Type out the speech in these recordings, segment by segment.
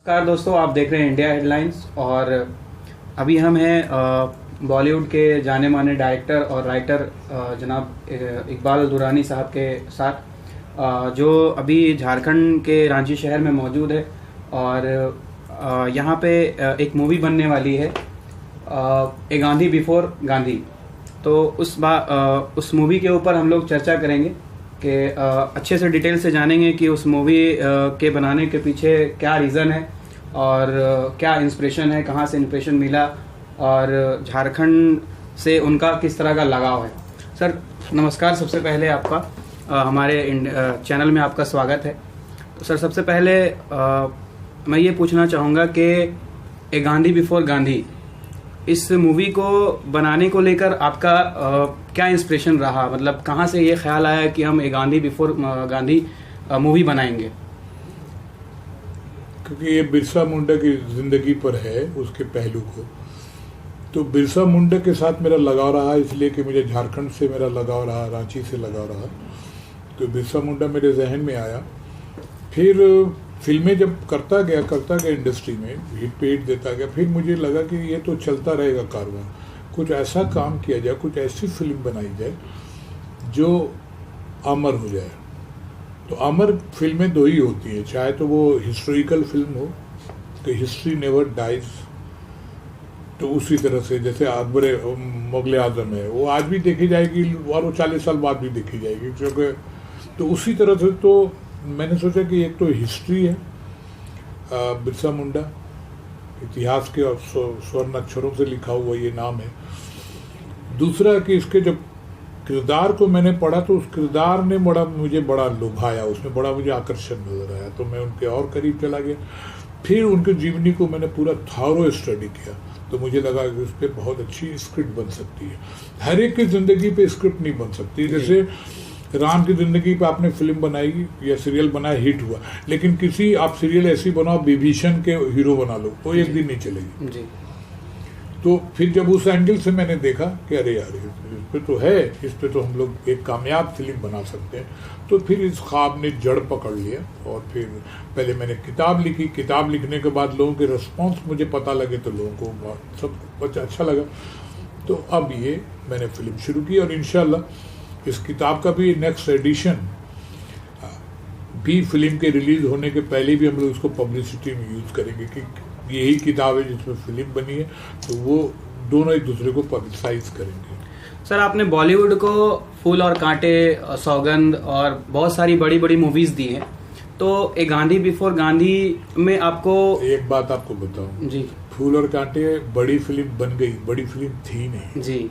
नमस्कार दोस्तों, आप देख रहे हैं इंडिया हेडलाइंस। और अभी हम हैं बॉलीवुड के जाने माने डायरेक्टर और राइटर जनाब इकबाल दुरानी साहब के साथ, जो अभी झारखंड के रांची शहर में मौजूद है। और यहाँ पे एक मूवी बनने वाली है, ए गांधी बिफोर गांधी। तो उस मूवी के ऊपर हम लोग चर्चा करेंगे कि अच्छे से डिटेल से जानेंगे कि उस मूवी के बनाने के पीछे क्या रीज़न है और क्या इंस्पिरेशन है, कहाँ से इंस्पिरेशन मिला और झारखंड से उनका किस तरह का लगाव है। सर नमस्कार, सबसे पहले आपका हमारे चैनल में आपका स्वागत है। तो सर सबसे पहले मैं ये पूछना चाहूँगा कि ए गांधी बिफोर गांधी, इस मूवी को बनाने को लेकर आपका क्या इंस्पिरेशन रहा? मतलब कहाँ से ये ख्याल आया कि हम ए गांधी बिफोर गांधी मूवी बनाएंगे? क्योंकि ये बिरसा मुंडा की ज़िंदगी पर है, उसके पहलू को। तो बिरसा मुंडा के साथ मेरा लगाव रहा, इसलिए कि मुझे झारखंड से मेरा लगाव रहा, रांची से लगाव रहा। तो बिरसा मुंडा मेरे जहन में आया। फिर फिल्में जब करता गया इंडस्ट्री में, हिट पे हिट देता गया, फिर मुझे लगा कि ये तो चलता रहेगा कारवां। कुछ ऐसा काम किया जाए, कुछ ऐसी फिल्म बनाई जाए जो अमर हो जाए। तो अमर फिल्में दो ही होती हैं, चाहे तो वो हिस्टोरिकल फिल्म हो कि हिस्ट्री नेवर डाइज, तो उसी तरह से जैसे अकबर मुगल आजम है, वो आज भी देखी जाएगी और वो 40 साल बाद भी देखी जाएगी, क्योंकि तो उसी तरह से। तो मैंने सोचा कि एक तो हिस्ट्री है, बिरसा मुंडा इतिहास के और स्वर्ण अक्षरों से लिखा हुआ ये नाम है। दूसरा कि इसके जब किरदार को मैंने पढ़ा तो उस किरदार ने मुझे बड़ा लुभाया, उसमें बड़ा मुझे आकर्षण नजर आया। तो मैं उनके और करीब चला गया। फिर उनके जीवनी को मैंने पूरा थॉरो स्टडी किया, तो मुझे लगा कि उस पर बहुत अच्छी स्क्रिप्ट बन सकती है। हर एक की ज़िंदगी पे स्क्रिप्ट नहीं बन सकती। जैसे राम की ज़िंदगी पे आपने फिल्म बनाई या सीरियल बनाया, हिट हुआ, लेकिन किसी आप सीरियल ऐसी बनाओ विभीषण के हीरो बना लो, वो एक दिन नहीं चलेगी जी। तो फिर जब उस एंगल से मैंने देखा कि अरे यार इस पे तो है, इस पे तो हम लोग एक कामयाब फिल्म बना सकते हैं। तो फिर इस ख्वाब ने जड़ पकड़ लिया। और फिर पहले मैंने किताब लिखी। किताब लिखने के बाद लोगों के रिस्पॉन्स मुझे पता लगे तो लोगों को सब अच्छा लगा। तो अब ये मैंने फिल्म शुरू की और इंशाल्लाह इस किताब का भी नेक्स्ट एडिशन भी फिल्म के रिलीज होने के पहले भी हम लोग उसको पब्लिसिटी में यूज़ करेंगे कि यही किताब है जिसमें फिल्म बनी है, तो वो दोनों एक दूसरे को पब्लिसाइज करेंगे। सर आपने बॉलीवुड को फूल और कांटे, सौगंध और बहुत सारी बड़ी बड़ी मूवीज दी हैं, तो ए गांधी बिफोर गांधी में आपको एक बात आपको बताऊं जी, फूल और कांटे बड़ी फिल्म बन गई, बड़ी फिल्म थी नहीं जी।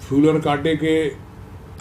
फूल और कांटे के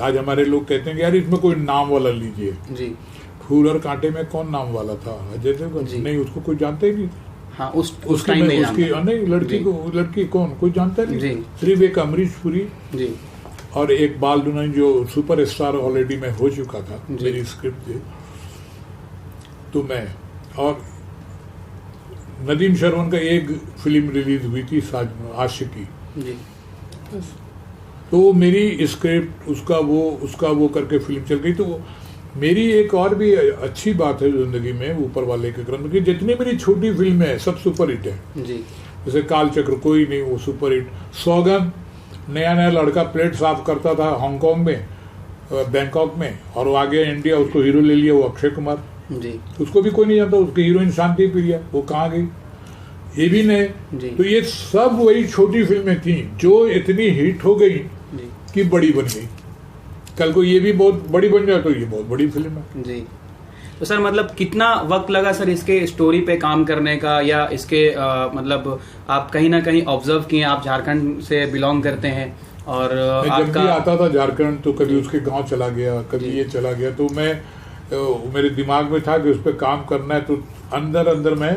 आज हमारे लोग कहते हैं कि यार इसमें कोई नाम वाला लीजिए जी। फूल और कांटे में कौन नाम वाला था? अजय देवगन? नहीं, उसको कोई जानता ही नहीं। हाँ, उस टाइम में उसकी नहीं, लड़की कौन, कोई जानता नहीं जी। सिर्फ एक अमरीश पुरी जी और एक बाल दुल्हन जो सुपर स्टार ऑलरेडी में हो चुका था मेरी स्क्रिप्ट से। तो मैं और नदीम शरवन का एक फिल्म रिलीज हुई थी आशिकी जी। तो मेरी स्क्रिप्ट उसका वो करके फिल्म चल गई। तो मेरी एक और भी अच्छी बात है जिंदगी में ऊपर वाले के क्रम की, जितनी मेरी छोटी फिल्में हैं सब सुपर हिट है जी। जैसे काल चक्र कोई नहीं, वो सुपर हिट। सौगंध नया लड़का प्लेट साफ करता था हांगकांग में, बैंकॉक में, और वो आगे इंडिया, उसको हीरो ले लिया वो अक्षय कुमार जी। उसको भी कोई नहीं जानता, उसकी हीरोइन शांति प्रिया, वो कहाँ गई, ये भी नहीं। तो ये सब वही छोटी फिल्में थी जो इतनी हिट हो गई कि बड़ी बन गई। कल को ये भी बहुत बड़ी बन जाए तो ये बहुत बड़ी फिल्म है जी। तो सर मतलब कितना वक्त लगा सर इसके स्टोरी पे काम करने का, या इसके मतलब आप कहीं ना कहीं ऑब्जर्व किए, आप झारखंड से बिलोंग करते हैं और जब भी आता था झारखंड तो कभी उसके गांव चला गया, कभी ये चला गया। तो मेरे दिमाग में था कि उस पर काम करना है। तो अंदर में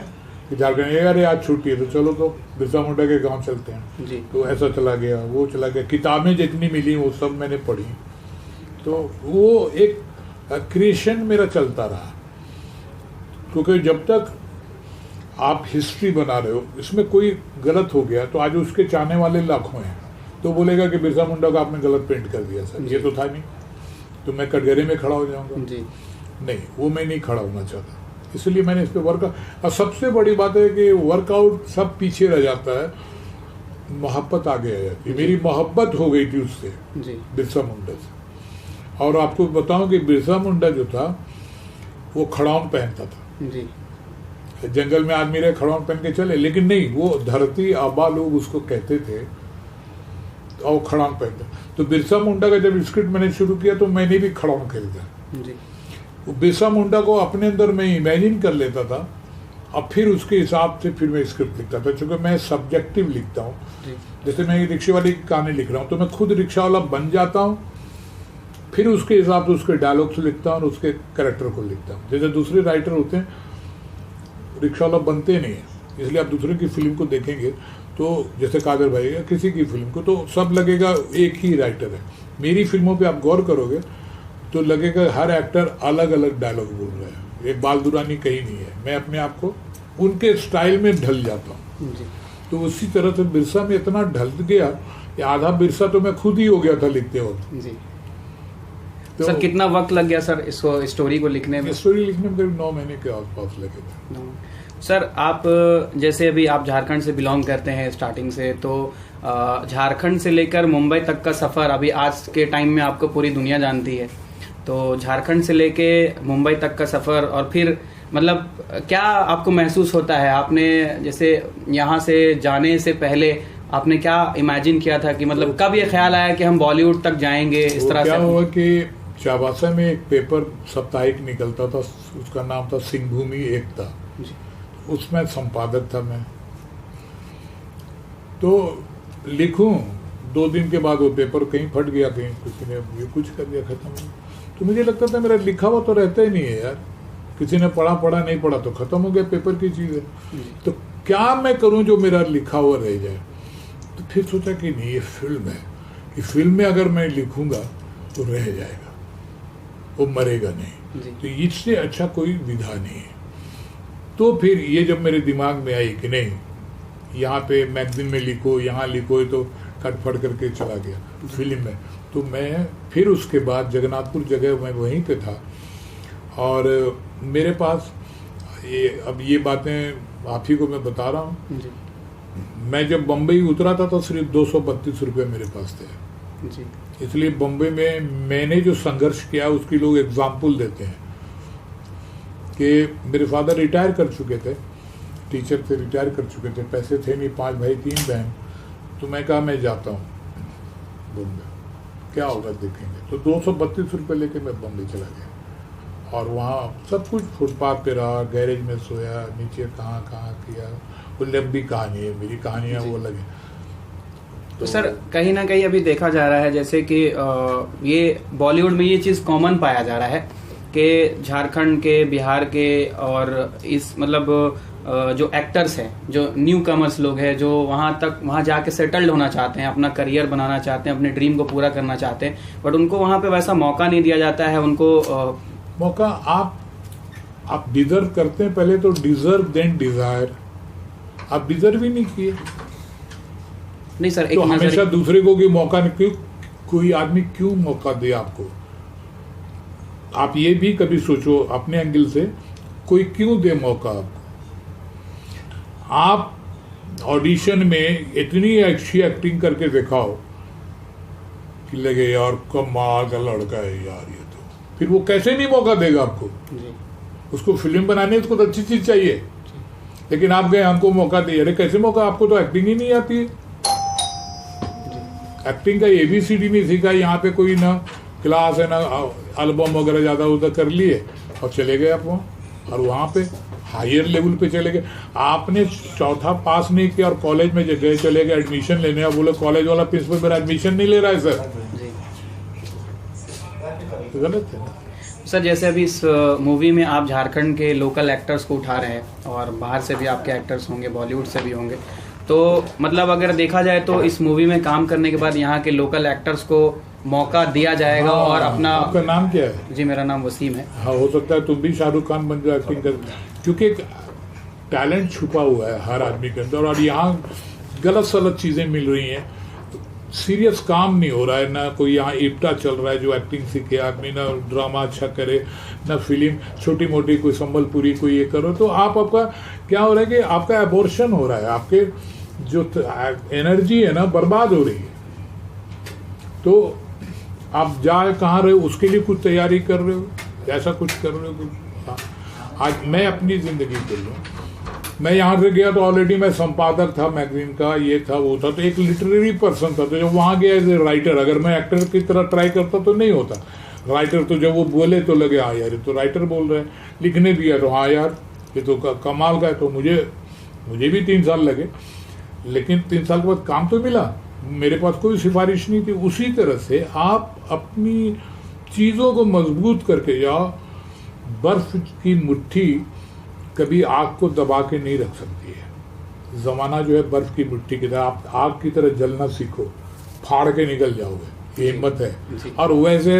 झारखंड, यार आज छुट्टी है तो चलो तो बिरसा मुंडा के गाँव चलते हैं जी। तो ऐसा चला गया, वो चला गया। किताबें जितनी मिली वो सब मैंने पढ़ी। तो वो एक क्रिएशन मेरा चलता रहा, क्योंकि जब तक आप हिस्ट्री बना रहे हो, इसमें कोई गलत हो गया तो आज उसके चाहने वाले लाखों हैं, तो बोलेगा कि बिरसा मुंडा को आपने गलत पेंट कर दिया सर, ये तो था नहीं, तो मैं कटघरे में खड़ा हो जाऊंगा जी। नहीं, वो मैं नहीं खड़ा होना चाहता। इसलिए मैंने इस पे वर्कआउट। और सबसे बड़ी बात है कि वर्कआउट सब पीछे रह जाता है, मोहब्बत आगे आ जाती है। मेरी मोहब्बत हो गई थी उससे, बिरसा मुंडा से। और आपको बताऊं कि बिरसा मुंडा जो था वो खड़ाउन पहनता था जी। जंगल में आदमी रहे खड़ाउन पहन के चले, लेकिन नहीं, वो धरती आबा लोग उसको कहते थे और खड़ाउन पहनता। तो बिरसा मुंडा का जब स्क्रिप्ट मैंने शुरू किया तो मैंने भी खड़ाउन खरीदा जी। बिरसा मुंडा को अपने अंदर मैं इमेजिन कर लेता था और फिर उसके हिसाब से फिर मैं स्क्रिप्ट लिखता था। चूंकि मैं सब्जेक्टिव लिखता हूँ, जैसे मैं रिक्शे वाले की कहानी लिख रहा हूँ तो मैं खुद रिक्शा वाला बन जाता हूँ, फिर उसके हिसाब से उसके डायलॉग्स लिखता हूँ और उसके कैरेक्टर को लिखता हूँ। जैसे दूसरे राइटर होते हैं रिक्शा वाला बनते नहीं है, इसलिए आप दूसरे की फिल्म को देखेंगे तो जैसे कादर भाई या किसी की फिल्म को तो सब लगेगा एक ही राइटर है। मेरी फिल्मों पे आप गौर करोगे तो लगेगा हर एक्टर अलग अलग डायलॉग बोल रहा है, एक बाल दुरानी कहीं नहीं है। मैं अपने आप को उनके स्टाइल में ढल जाता हूँ। तो उसी तरह से बिरसा में इतना ढल गया कि आधा बिरसा तो मैं खुद ही हो गया था लिखते वक्त जी। तो सर कितना वक्त लग गया सर इसको स्टोरी को लिखने में? स्टोरी लिखने में करीब 9 महीने के आसपास लगे थे। सर आप जैसे अभी आप झारखंड से बिलोंग करते हैं स्टार्टिंग से, तो झारखंड से लेकर मुंबई तक का सफ़र अभी आज के टाइम में आपको पूरी दुनिया जानती है, तो झारखंड से लेके मुंबई तक का सफ़र और फिर मतलब क्या आपको महसूस होता है? आपने जैसे यहाँ से जाने से पहले आपने क्या इमेजिन किया था कि मतलब कब ये ख्याल आया कि हम बॉलीवुड तक जाएंगे इस तरह से? क्या हुआ कि चाबासा में एक पेपर साप्ताहिक निकलता था, उसका नाम था सिंहभूमि एकता, उसमें संपादक था मैं। तो लिखूं, 2 दिन के बाद वो पेपर कहीं फट गया, कहीं किसी ने ये कुछ कर दिया, खत्म हो। तो मुझे लगता था मेरा लिखा हुआ तो रहता ही नहीं है यार, किसी ने पढ़ा नहीं पढ़ा तो खत्म हो गया, पेपर की चीज़ है। तो क्या मैं करूं जो मेरा लिखा हुआ रह जाए? तो फिर सोचा कि नहीं, ये फिल्म है, कि फिल्म में अगर मैं लिखूंगा तो रह जाएगा, वो मरेगा नहीं। तो इससे अच्छा कोई विधा नहीं है। तो फिर ये जब मेरे दिमाग में आई कि नहीं, यहाँ पे मैगजीन में लिखो, यहाँ लिखो, तो कटफट करके चला गया फिल्म में। तो मैं फिर उसके बाद जगन्नाथपुर जगह मैं वहीं पे था और मेरे पास अब ये बातें आप ही को मैं बता रहा हूँ। मैं जब बम्बई उतरा था तो सिर्फ 232 रुपये मेरे पास थे जी। इसलिए बम्बई में मैंने जो संघर्ष किया उसकी लोग एग्जाम्पल देते हैं कि मेरे फादर रिटायर कर चुके थे, टीचर थे, रिटायर कर चुके थे, पैसे थे नहीं, 5 भाई 3 बहन। तो मैं कहा मैं जाता हूँ बम्बई, क्या होगा देखेंगे। तो 232 रुपये लेके मैं बम्बई चला गया और वहाँ सब कुछ फुटपाथ पे रहा, गैरेज में सोया, नीचे कहाँ किया। वो लंबी कहानी है, मेरी कहानियाँ वो लगे। तो सर कहीं ना कहीं अभी देखा जा रहा है जैसे कि ये बॉलीवुड में ये चीज़ कॉमन पाया जा रहा है कि झारखंड के, बिहार के और इस मतलब जो एक्टर्स हैं, जो न्यू कमर्स लोग हैं, जो वहाँ जाके सेटल्ड होना चाहते हैं, अपना करियर बनाना चाहते हैं, अपने ड्रीम को पूरा करना चाहते हैं, बट उनको वहाँ पे वैसा मौका नहीं दिया जाता है। उनको मौका आप डिजर्व करते हैं, पहले तो डिजर्व देन डिजायर। आप डिजर्व ही नहीं किए नहीं सर, तो हमेशा दूसरे को भी मौका नहीं, क्यों कोई आदमी क्यों मौका दे आपको? आप ये भी कभी सोचो अपने एंगल से, कोई क्यों दे मौका आपको? आप ऑडिशन में इतनी अच्छी एक्टिंग करके दिखाओ कि लगे यार कमाल का लड़का है यार ये, तो फिर वो कैसे नहीं मौका देगा आपको? उसको फिल्म बनाने उसको तो अच्छी चीज चाहिए, लेकिन आप गए हमको मौका दिए, अरे कैसे मौका? आपको तो एक्टिंग ही नहीं आती है, एक्टिंग का ABCD नहीं सीखा। यहाँ पे कोई ना क्लास है ना एल्बम वगैरह ज़्यादा उधर कर लिए और चले गए आप वहाँ, और वहाँ पे हायर लेवल पे चले गए। आपने 4था पास नहीं किया और कॉलेज में गए, चले गए एडमिशन लेने, और बोले कॉलेज वाला प्रिंसिपल मेरा एडमिशन नहीं ले रहा है सर, तो गलत है ना। सर जैसे अभी इस मूवी में आप झारखंड के लोकल एक्टर्स को उठा रहे हैं और बाहर से भी आपके एक्टर्स होंगे, बॉलीवुड से भी होंगे, तो मतलब अगर देखा जाए तो इस मूवी में काम करने के बाद यहाँ के लोकल एक्टर्स को मौका दिया जाएगा। हाँ, और अपना, आपका नाम क्या है? जी मेरा नाम वसीम है। हाँ, हो सकता है तुम भी शाहरुख खान बन जाओ एक्टिंग कर, क्योंकि एक टैलेंट छुपा हुआ है हर आदमी के अंदर, और यहाँ गलत सलत चीज़ें मिल रही हैं। सीरियस काम नहीं हो रहा है, ना कोई यहाँ इप्टा चल रहा है जो एक्टिंग सीखे आदमी, ना ड्रामा अच्छा करे, ना फिल्म छोटी मोटी कोई संबलपुरी कोई ये करो, तो आपका क्या हो रहा है कि आपका एबॉर्शन हो रहा है, आपके जो एनर्जी है ना बर्बाद हो रही है। तो आप जा कहाँ रहे हो, उसके लिए कुछ तैयारी कर रहे हो, ऐसा कुछ कर रहे हो कुछ। आज मैं अपनी जिंदगी बोल रहा हूँ, मैं यहाँ से गया तो ऑलरेडी मैं संपादक था मैगजीन का, ये था वो था, तो एक लिटरेरी पर्सन था। तो जब वहाँ गया एज ए राइटर, अगर मैं एक्टर की तरह ट्राई करता तो नहीं होता राइटर। तो जब वो बोले तो लगे हाँ यार ये तो राइटर बोल रहे हैं, लिखने दिया तो हाँ यार ये तो कमाल का है। तो मुझे भी 3 साल लगे, लेकिन 3 साल के बाद काम तो मिला, मेरे पास कोई सिफारिश नहीं थी। उसी तरह से आप अपनी चीज़ों को मजबूत करके जाओ। बर्फ की मुट्ठी कभी आग को दबा के नहीं रख सकती है। ज़माना जो है बर्फ की मुट्ठी की तरह, आप आग की तरह जलना सीखो, फाड़ के निकल जाओगे, ये हिम्मत है। और वैसे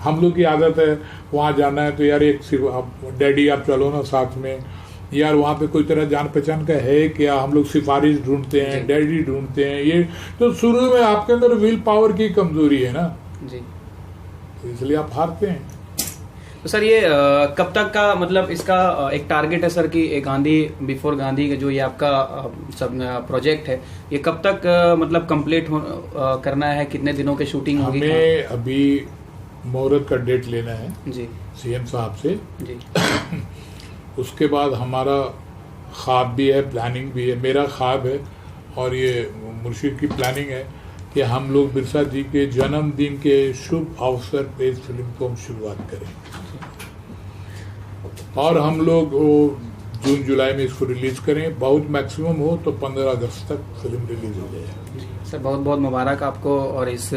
हम लोग की आदत है वहाँ जाना है तो यार एक डैडी आप चलो ना साथ में, यार वहाँ पे कोई तरह जान पहचान का है क्या, हम लोग सिफारिश ढूंढते हैं, डैडी ढूंढते हैं। ये तो शुरू में आपके अंदर विल पावर की कमजोरी है ना जी, इसलिए आप हारते हैं। तो सर ये कब तक का मतलब इसका एक टारगेट है सर कि गांधी बिफोर गांधी का जो ये आपका सब प्रोजेक्ट है, ये कब तक मतलब कंप्लीट करना है, कितने दिनों की शूटिंग होगी? हमें अभी मुहूर्त का डेट लेना है जी सीएम साहब से जी। उसके बाद हमारा ख्वाब भी है, प्लानिंग भी है। मेरा ख्वाब है और ये मुर्शिद की प्लानिंग है कि हम लोग बिरसा जी के जन्मदिन के शुभ अवसर पे इस फिल्म को हम शुरुआत करें और हम लोग जून जुलाई में इसको रिलीज करें। बहुत मैक्सिमम हो तो 15 अगस्त तक फिल्म रिलीज हो जाए। सर बहुत बहुत मुबारक आपको, और इस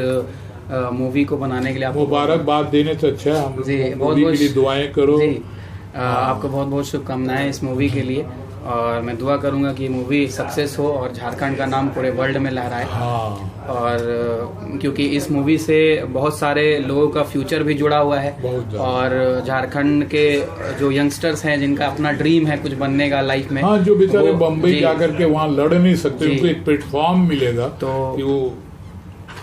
मूवी को बनाने के लिए आपको मुबारकबाद देने से अच्छा है हम लोग मूवी के लिए दुआएं करो। आपको बहुत बहुत शुभकामनाएं इस मूवी के लिए, और मैं दुआ करूंगा कि मूवी सक्सेस हो और झारखंड का नाम पूरे वर्ल्ड में लहराए। और क्योंकि इस मूवी से बहुत सारे लोगों का फ्यूचर भी जुड़ा हुआ है, और झारखंड के जो यंगस्टर्स हैं जिनका अपना ड्रीम है कुछ बनने का लाइफ में, हाँ, जो बेचारे बम्बई जाकर के वहाँ लड़ नहीं सकते, उनको एक प्लेटफॉर्म मिलेगा तो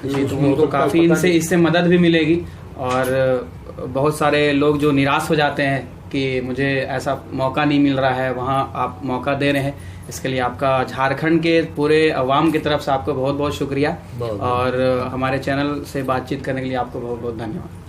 उनको काफी इससे मदद भी मिलेगी। और बहुत सारे लोग जो निराश हो जाते हैं कि मुझे ऐसा मौका नहीं मिल रहा है, वहाँ आप मौका दे रहे हैं, इसके लिए आपका झारखंड के पूरे अवाम की तरफ से आपको बहुत बहुत शुक्रिया। और हमारे चैनल से बातचीत करने के लिए आपको बहुत बहुत धन्यवाद।